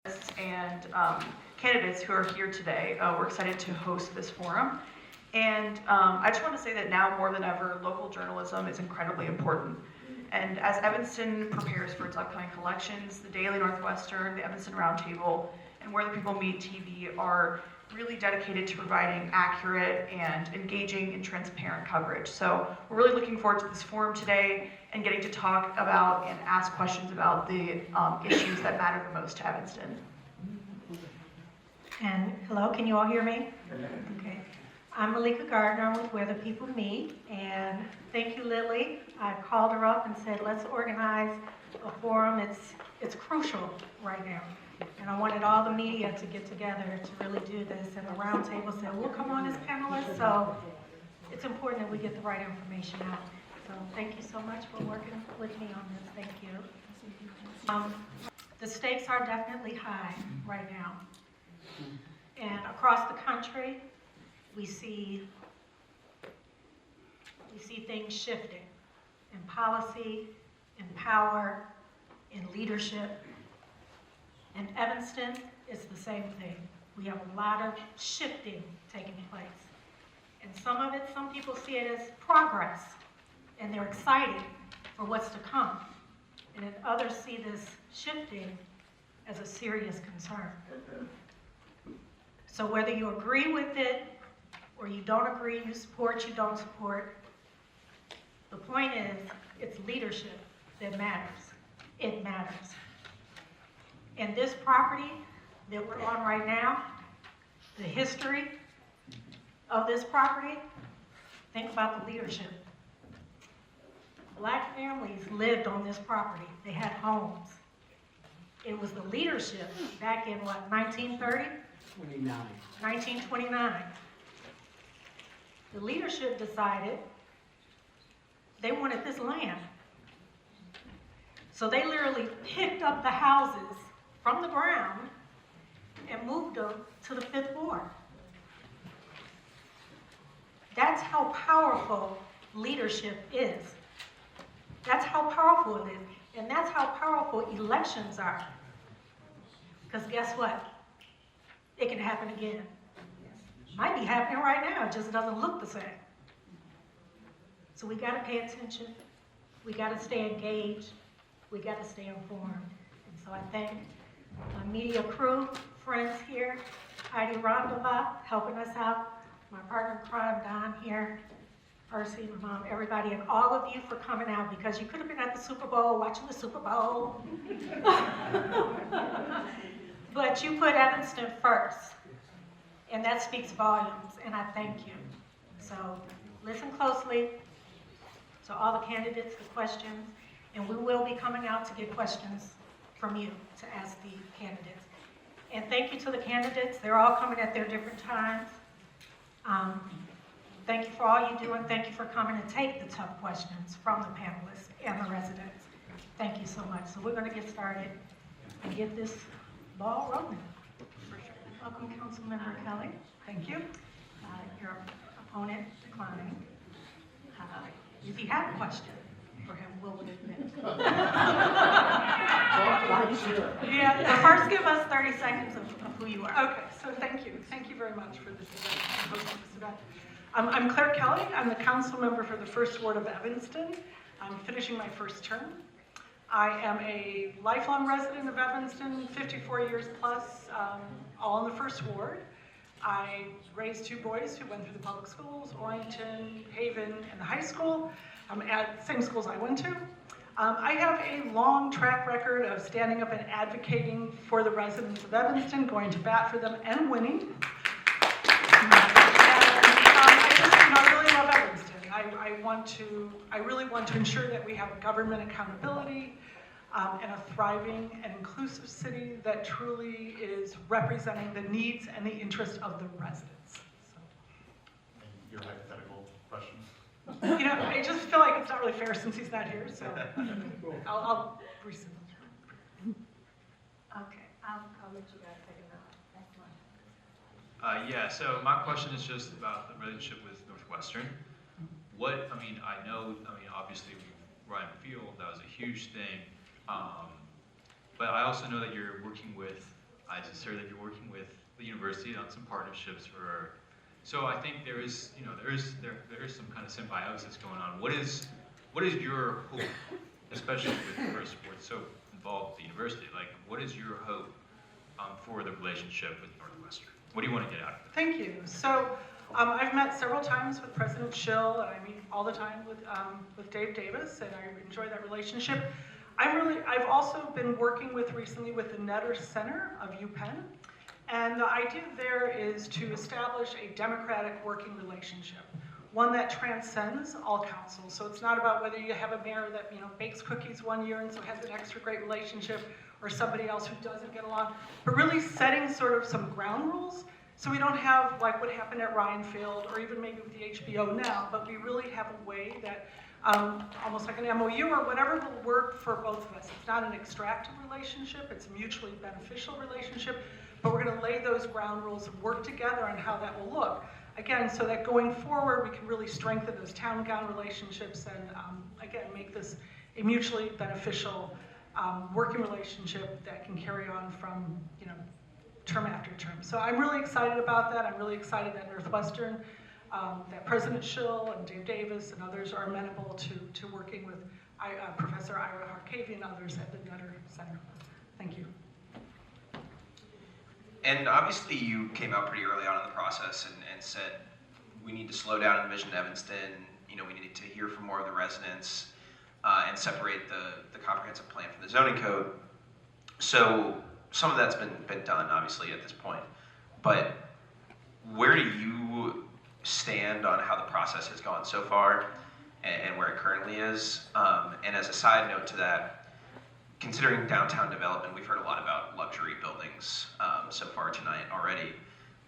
and candidates who are here today. We're excited to host this forum. And I just want to say that now more than ever, local journalism is incredibly important. And as Evanston prepares for its upcoming elections, the Daily Northwestern, the Evanston Roundtable, and Where the People Meet TV are really dedicated to providing accurate and engaging and transparent coverage. So we're really looking forward to this forum today and getting to talk about and ask questions about the issues that matter the most to Evanston. And hello, can you all hear me? Okay. I'm Malika Gardner with Where the People Meet, and thank you, Lily. I called her up and said, let's organize a forum. It's crucial right now. And I wanted all the media to get together to really do this. And the roundtable said, we'll come on as panelists, so it's important that we get the right information out. So thank you so much for working with me on this. Thank you. The stakes are definitely high right now. And across the country, we see things shifting in policy, in power, in leadership. And Evanston is the same thing. We have a lot of shifting taking place. And some people see it as progress, and they're excited for what's to come. And then others see this shifting as a serious concern. So whether you agree with it or you don't agree, you support, you don't support, the point is it's leadership that matters. It matters. And this property that we're on right now, the history of this property, think about the leadership. Black families lived on this property. They had homes. It was the leadership back in what, 1930? 1929. The leadership decided they wanted this land. So they literally picked up the houses from the ground and moved them to the 5th Ward. That's how powerful leadership is. That's how powerful it is. And that's how powerful elections are. Because guess what? It can happen again. Might be happening right now, it just doesn't look the same. So we gotta pay attention. We gotta stay engaged. We gotta stay informed. And so I thank my media crew, friends here, Heidi Rondova, helping us out, my partner in crime, Don here, Percy, my mom, everybody, and all of you for coming out, because you could have been at the Super Bowl, watching the Super Bowl. But you put Evanston first, and that speaks volumes, and I thank you. So listen closely to all the candidates, the questions, and we will be coming out to get questions from you to ask the candidates. And thank you to the candidates. They're all coming at their different times. Thank you for all you do, and thank you for coming and take the tough questions from the panelists and the residents. Thank you so much. So we're going to get started and get this ball rolling. For sure. Welcome, Councilmember Kelly. Thank you. Your opponent declining. If you have a question for him, we'll admit. Yeah, first give us 30 seconds of who you are. Okay, so thank you. Thank you very much for this event, hosting this event. I'm Clare Kelly. I'm the council member for the 1st Ward of Evanston. I'm finishing my 1st term. I am a lifelong resident of Evanston, 54 years plus, all in the 1st Ward. I raised 2 boys who went through the public schools, Orrington, Haven, and the high school, at the same schools I went to. I have a long track record of standing up and advocating for the residents of Evanston, going to bat for them and winning. I really love Evanston. I really want to ensure that we have government accountability and a thriving and inclusive city that truly is representing the needs and the interests of the residents. So. And your hypothetical question? You know, I just feel like it's not really fair since he's not here, so I'll rescind. Okay, I'll let you guys take it now. That's fine. Yeah, so my question is just about the relationship with Northwestern. I know, obviously Ryan Field, that was a huge thing. But I also know that you're working with I just heard that you're working with the university on some partnerships for. So I think there is some kind of symbiosis going on. What is your hope, especially with the first sport so involved with the university? Like, what is your hope for the relationship with Northwestern? What do you want to get out of it? Thank you. So I've met several times with President Schill, and I meet all the time with Dave Davis, and I enjoy that relationship. I've also been working recently with the Netter Center of UPenn, and the idea there is to establish a democratic working relationship, one that transcends all councils. So it's not about whether you have a mayor that bakes cookies one year and so has an extra great relationship, or somebody else who doesn't get along, but really setting sort of some ground rules so we don't have like what happened at Ryan Field or even maybe with the HBO now, but we really have a way that almost like an MOU or whatever will work for both of us. It's not an extractive relationship, it's a mutually beneficial relationship, but we're going to lay those ground rules and work together on how that will look. Again, so that going forward, we can really strengthen those town-gown relationships and, again, make this a mutually beneficial working relationship that can carry on from, term after term. So I'm really excited about that. I'm really excited that Northwestern, that President Schill and Dave Davis and others are amenable to working with Professor Ira Harkavy and others at the Netter Center. Thank you. And obviously you came out pretty early on in the process and said, we need to slow down and envision Evanston, we need to hear from more of the residents and separate the comprehensive plan from the zoning code. So some of that's been done, obviously, at this point. But where do you stand on how the process has gone so far and where it currently is? And as a side note to that, considering downtown development, we've heard a lot about luxury buildings so far tonight already,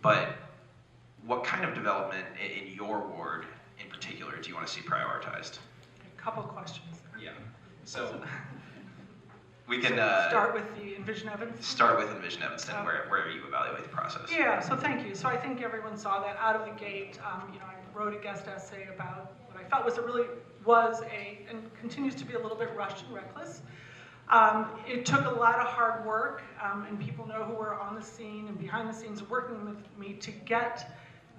but what kind of development in your ward in particular do you want to see prioritized? A couple questions there. Yeah, so we can start with the Envision Evanston. Start with Envision Evanston, where you evaluate the process. Yeah, so thank you. So I think everyone saw that out of the gate. I wrote a guest essay about what I felt was and continues to be a little bit rushed and reckless. It took a lot of hard work, and people know who were on the scene and behind the scenes working with me to get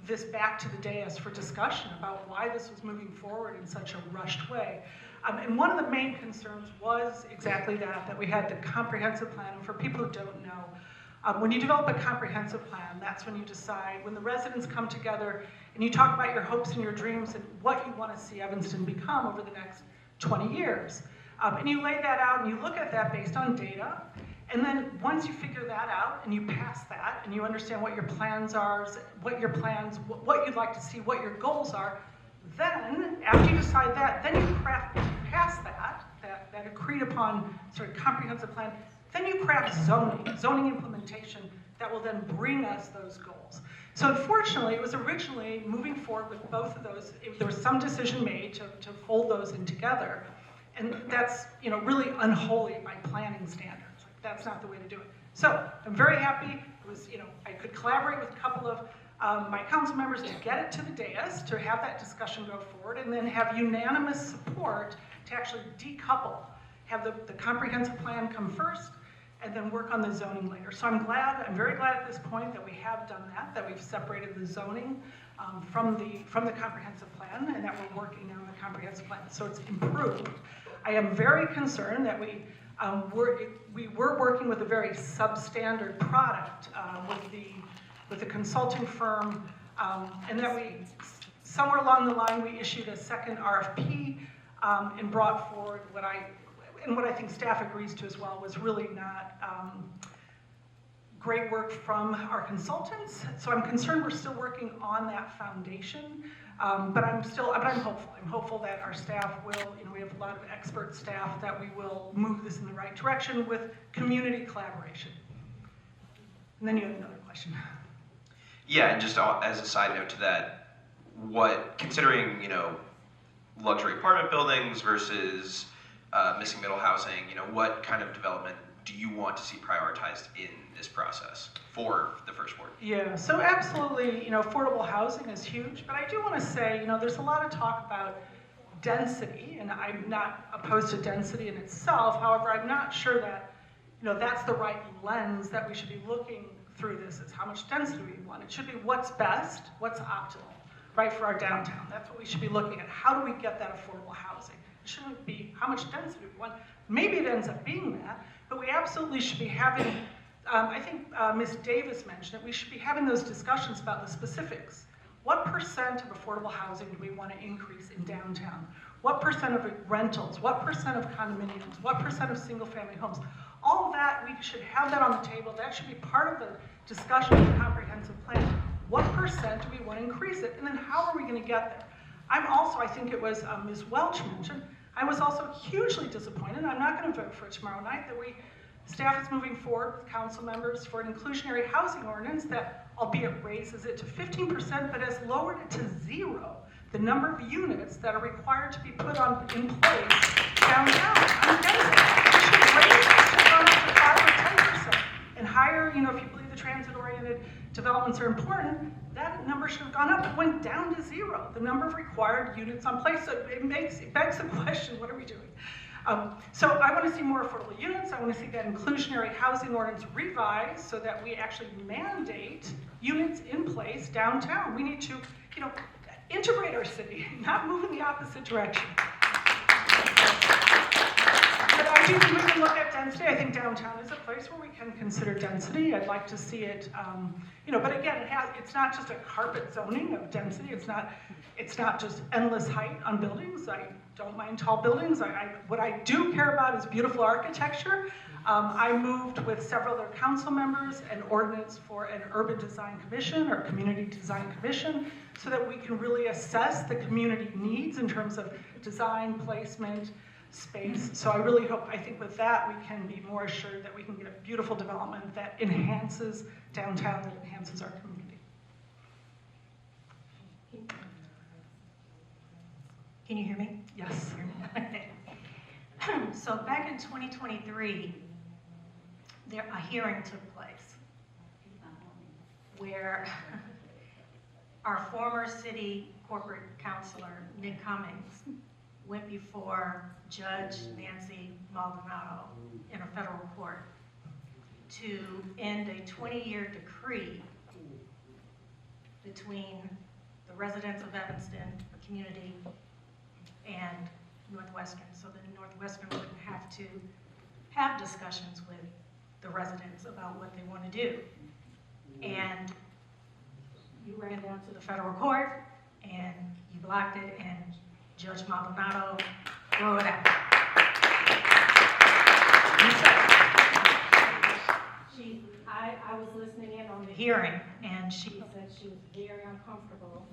this back to the dais for discussion about why this was moving forward in such a rushed way. And one of the main concerns was exactly that we had the comprehensive plan. And for people who don't know, when you develop a comprehensive plan, that's when you decide, when the residents come together and you talk about your hopes and your dreams and what you want to see Evanston become over the next 20 years. And you lay that out and you look at that based on data. And then once you figure that out and you pass that and you understand what your plans are, what you'd like to see, what your goals are, then after you decide that, then you craft, past that agreed upon sort of comprehensive plan, then you craft zoning implementation that will then bring us those goals. So unfortunately, it was originally moving forward with both of those. There was some decision made to fold those in together. And that's really unholy by planning standards. Like, that's not the way to do it. So I'm very happy. It was I could collaborate with a couple of my council members to get it to the dais, to have that discussion go forward, and then have unanimous support to actually decouple, have the comprehensive plan come first, and then work on the zoning later. So I'm very glad at this point that we have done that we've separated the zoning from the comprehensive plan, and that we're working on the comprehensive plan. So it's improved. I am very concerned that we were working with a very substandard product with the consulting firm, and that somewhere along the line we issued a second RFP and brought forward what I think staff agrees to as well was really not great work from our consultants. So I'm concerned we're still working on that foundation, but I'm hopeful. I'm hopeful that our staff will, we have a lot of expert staff, that we will move this in the right direction with community collaboration. And then you have another question. Yeah, and just as a side note to that, considering, luxury apartment buildings versus missing middle housing, what kind of development do you want to see prioritized in this process for the first ward? Yeah, so absolutely, affordable housing is huge, but I do want to say, there's a lot of talk about density, and I'm not opposed to density in itself. However, I'm not sure that that's the right lens that we should be looking through this, is how much density we want. It should be what's best, what's optimal, right, for our downtown. That's what we should be looking at. How do we get that affordable housing? It shouldn't be how much density we want. Maybe it ends up being that, but we absolutely should be having, I think Ms. Davis mentioned it, we should be having those discussions about the specifics. What percent of affordable housing do we want to increase in downtown? What percent of rentals? What percent of condominiums? What percent of single-family homes? All of that, we should have that on the table. That should be part of the discussion of the comprehensive plan. What percent do we want to increase it? And then how are we going to get there? I'm also, I think it was Ms. Welch mentioned, I was also hugely disappointed. I'm not going to vote for it tomorrow night, that staff is moving forward with council members for an inclusionary housing ordinance that, albeit raises it to 15%, but has lowered it to 0, the number of units that are required to be put in place downtown. I'm against it. We should raise it to run up to 5 or 10%. And higher, if you believe the transit-oriented developments are important, that number should have gone up. It went down to 0, the number of required units on place. So it begs the question, what are we doing? So I want to see more affordable units. I want to see that inclusionary housing ordinance revised so that we actually mandate units in place downtown. We need to, integrate our city, not move in the opposite direction. But I do think we can look at density. I think downtown is a place where we can consider density. I'd like to see it, but again, it's not just a carpet zoning of density. It's not just endless height on buildings. I don't mind tall buildings. What I do care about is beautiful architecture. I moved with several other council members an ordinance for an urban design commission or community design commission so that we can really assess the community needs in terms of design, placement, space. So I think with that we can be more assured that we can get a beautiful development that enhances downtown, that enhances our community. Can you hear me? Yes. So back in 2023, a hearing took place where our former city corporate counselor, Nick Cummings, went before Judge Nancy Maldonado in a federal court to end a 20-year decree between the residents of Evanston, the community, and Northwestern, so that Northwestern wouldn't have to have discussions with the residents about what they want to do. And you ran down to the federal court, and you blocked it, and Judge Maldonado threw it out. I was listening in on the hearing, and she said she was very uncomfortable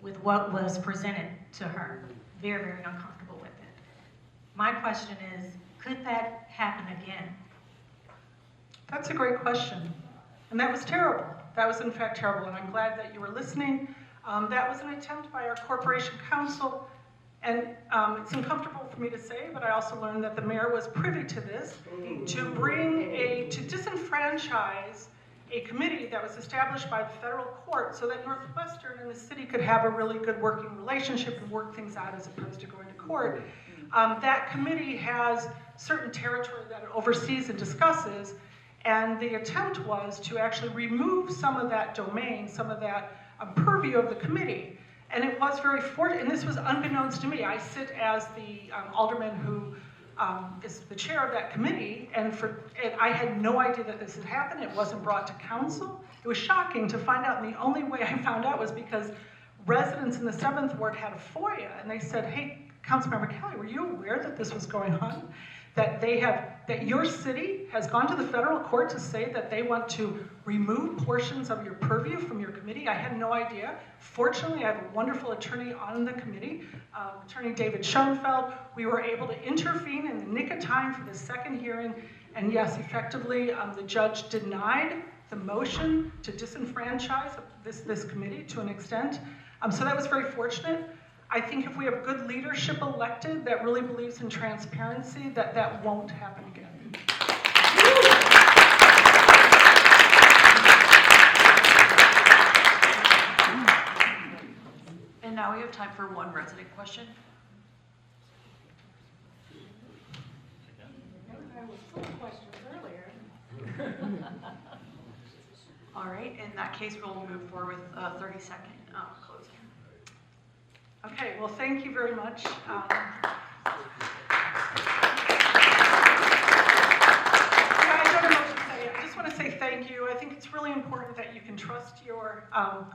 with what was presented to her. Very, very uncomfortable with it. My question is, could that happen again? That's a great question. And that was terrible. That was in fact terrible, and I'm glad that you were listening. That was an attempt by our corporation counsel, and it's uncomfortable for me to say, but I also learned that the mayor was privy to this, to disenfranchise a committee that was established by the federal court so that Northwestern and the city could have a really good working relationship and work things out as opposed to going to court. That committee has certain territory that it oversees and discusses, and the attempt was to actually remove some of that domain, some of that purview of the committee. And it was very fortunate, and this was unbeknownst to me. I sit as the alderman who is the chair of that committee, and I had no idea that this had happened. It wasn't brought to council. It was shocking to find out, and the only way I found out was because residents in the 7th Ward had a FOIA, and they said, hey, Councilmember Kelly, were you aware that this was going on? That your city has gone to the federal court to say that they want to remove portions of your purview from your committee? I had no idea. Fortunately, I have a wonderful attorney on the committee, Attorney David Schoenfeld. We were able to intervene in the nick of time for the second hearing, and yes, effectively, the judge denied the motion to disenfranchise this committee to an extent. So that was very fortunate. I think if we have good leadership elected that really believes in transparency, that won't happen again. And now we have time for one resident question. I was full of questions earlier. All right, in that case, we'll move forward with a 30-second closing. Okay, well, thank you very much. I don't know what to say. I just want to say thank you. I think it's really important that you can trust your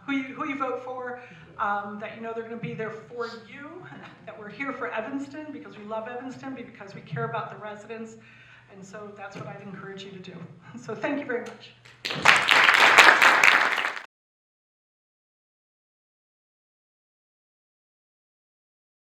who you vote for, that you know they're going to be there for you, that we're here for Evanston because we love Evanston, because we care about the residents, and so that's what I'd encourage you to do. So thank you very much.